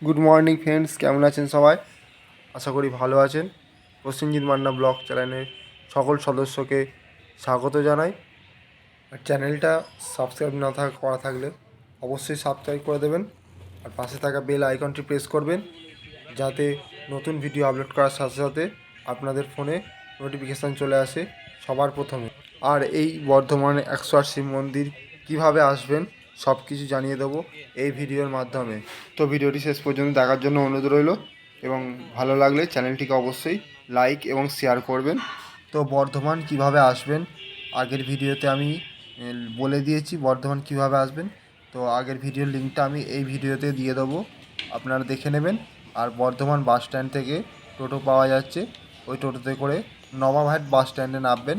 Good morning friends, কেমন আছেন সবাই? আশা করি ভালো আছেন। প্রসেনজিৎ মান্না ব্লগ চ্যানেলের সকল সদস্যকে স্বাগত জানাই। আর চ্যানেলটা সাবস্ক্রাইব না করা থাকলে অবশ্যই সাবস্ক্রাইব করে দেবেন, আর পাশে থাকা বেল আইকনটি প্রেস করবেন যাতে নতুন ভিডিও আপলোড করার সাথে সাথে আপনাদের ফোনে নোটিফিকেশান চলে আসে সবার প্রথমে। আর এই বর্ধমানে 108 শিব মন্দির কীভাবে আসবেন সব কিছু জানিয়ে দেবো এই ভিডিওর মাধ্যমে। তো ভিডিওটি শেষ পর্যন্ত দেখার জন্য অনুরোধ রইল, এবং ভালো লাগলে চ্যানেলটিকে অবশ্যই লাইক এবং শেয়ার করবেন। তো বর্ধমান কিভাবে আসবেন আগের ভিডিওতে আমি বলে দিয়েছি বর্ধমান কিভাবে আসবেন। তো আগের ভিডিওর লিঙ্কটা আমি এই ভিডিওতে দিয়ে দেবো, আপনারা দেখে নেবেন। আর বর্ধমান বাস স্ট্যান্ড থেকে টোটো পাওয়া যাচ্ছে, ওই টোটোতে করে নবাবহাট বাস স্ট্যান্ডে নামবেন।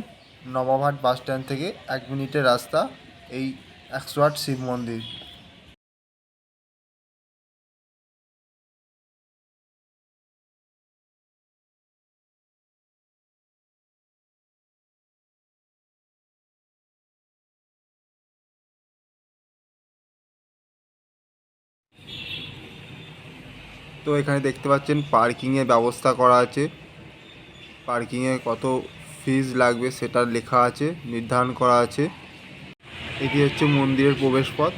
নবাবহাট বাস স্ট্যান্ড থেকে 1 মিনিটের রাস্তা এই 108 শিব মন্দির। তো এখানে দেখতে পাচ্ছেন পার্কিংয়ের ব্যবস্থা করা আছে। পার্কিংয়ে কত ফিজ লাগবে সেটা লেখা আছে, নির্ধারণ করা আছে। এটি হচ্ছে মন্দিরের প্রবেশপথ,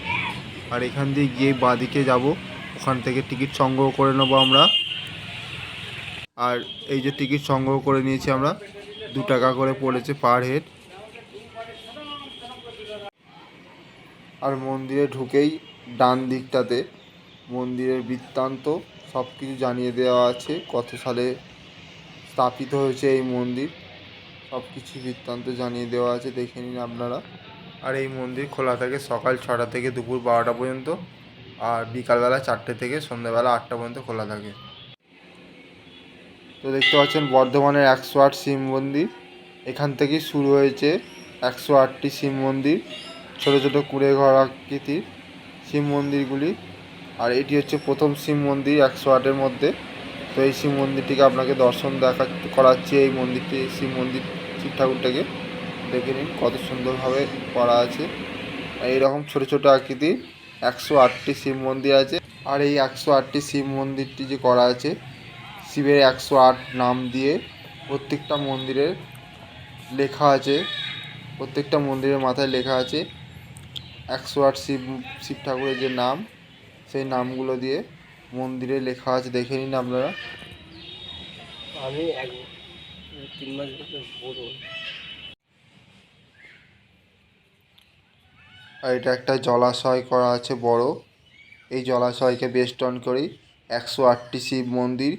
আর এখান দিয়ে গিয়ে বাঁদিকে যাব, ওখান থেকে টিকিট সংগ্রহ করে নেব আমরা। আর এই যে টিকিট সংগ্রহ করে নিয়েছি আমরা, 2 টাকা করে পড়েছে পার হেড। আর মন্দিরে ঢুকেই ডান দিকটাতে মন্দিরের বৃত্তান্ত সব কিছু জানিয়ে দেওয়া আছে, কত সালে স্থাপিত হয়েছে এই মন্দির, সব কিছু বৃত্তান্ত জানিয়ে দেওয়া আছে, দেখে নিন আপনারা। আর এই মন্দির খোলা থাকে সকাল 6টা থেকে দুপুর 12টা পর্যন্ত, আর বিকালবেলা 4টে থেকে সন্ধ্যাবেলা 8টা পর্যন্ত খোলা থাকে। তো দেখতে পাচ্ছেন বর্ধমানের 108 শিব মন্দির, এখান থেকেই শুরু হয়েছে 108টি শিব মন্দির, ছোটো ছোটো কুঁড়ে ঘর আকৃতির শিব মন্দিরগুলি। আর এটি হচ্ছে প্রথম শিব মন্দির 108-এর মধ্যে। তো এই শিব মন্দিরটিকে আপনাকে দর্শন করাচ্ছি। এই মন্দিরটি শিব মন্দির, শিব ঠাকুরটাকে দেখে নিন কত সুন্দরভাবে করা আছে। এইরকম ছোটো ছোটো আকৃতির 108টি শিব মন্দির আছে। আর এই 108টি শিব মন্দিরটি যে করা আছে, শিবের 108 নাম দিয়ে প্রত্যেকটা মন্দিরের লেখা আছে, প্রত্যেকটা মন্দিরের মাথায় লেখা আছে 108 শিব ঠাকুরের যে নাম, সেই নামগুলো দিয়ে মন্দিরে লেখা আছে, দেখে নিন আপনারা। আমি 3 মাস বলবো। আর এটা একটা জলাশয় করা আছে বড়, এই জলাশয়কে বেষ্টন করেই 108টি শিব মন্দির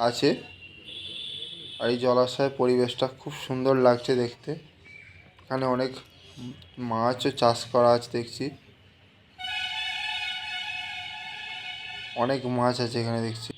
আছে। আর এই জলাশয়ের পরিবেশটা খুব সুন্দর লাগছে দেখতে। এখানে অনেক মাছও চাষ করা আছে দেখছি, অনেক মাছ আছে এখানে দেখছি।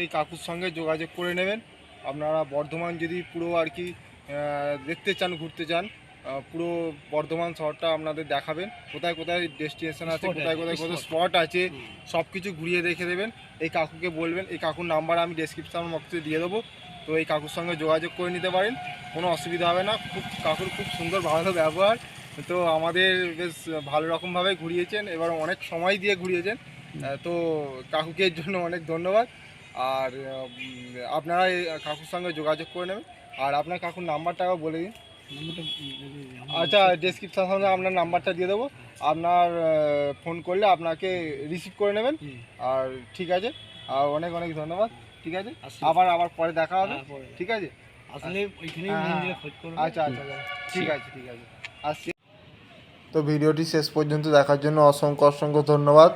এই কাকুর সঙ্গে যোগাযোগ করে নেবেন। আপনারা বর্ধমান যদি পুরো আর কি দেখতে চান, ঘুরতে চান, পুরো বর্ধমান শহরটা আপনাদের দেখাবেন, কোথায় কোথায় ডেস্টিনেশন আছে, কোথায় কোথায় কোথায় স্পট আছে, সব কিছু ঘুরিয়ে দেখে দেবেন। এই কাকুকে বলবেন, এই কাকুর নাম্বার আমি ডেসক্রিপশন বক্সে দিয়ে দেবো, তো এই কাকুর সঙ্গে যোগাযোগ করে নিতে পারেন, কোনো অসুবিধা হবে না। কাকুর খুব সুন্দর ভালো ব্যবহার, তো আমাদের বেশ ভালো রকমভাবে ঘুরিয়েছেন, এবার অনেক সময় দিয়ে ঘুরিয়েছেন, তো কাকুকে এর জন্য অনেক ধন্যবাদ। আর আপনারা এই কাকুর সঙ্গে যোগাযোগ করে নেবেন। আর আপনার কাকুর নাম্বারটাও বলে দিন। আচ্ছা, ডেসক্রিপশনে আপনার নাম্বারটা দিয়ে দেবো, আপনার ফোন করলে আপনাকে রিসিভ করে নেবেন। আর ঠিক আছে, আর অনেক অনেক ধন্যবাদ। ঠিক আছে, আবার পরে দেখা হবে। ঠিক আছে, আসলে ওইখানেই খোঁজ করবে। আচ্ছা আচ্ছা, ঠিক আছে ঠিক আছে, আসছি। তো ভিডিওটি শেষ পর্যন্ত দেখার জন্য অসংখ্য অসংখ্য ধন্যবাদ।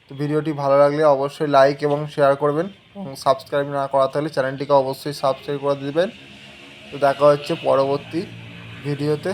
তো ভিডিওটি ভালো লাগলে অবশ্যই লাইক এবং শেয়ার করবেন, এবং সাবস্ক্রাইব না করা থাকলে চ্যানেলটিকে অবশ্যই সাবস্ক্রাইব করে দেবেন। তো দেখা হচ্ছে পরবর্তী ভিডিওতে।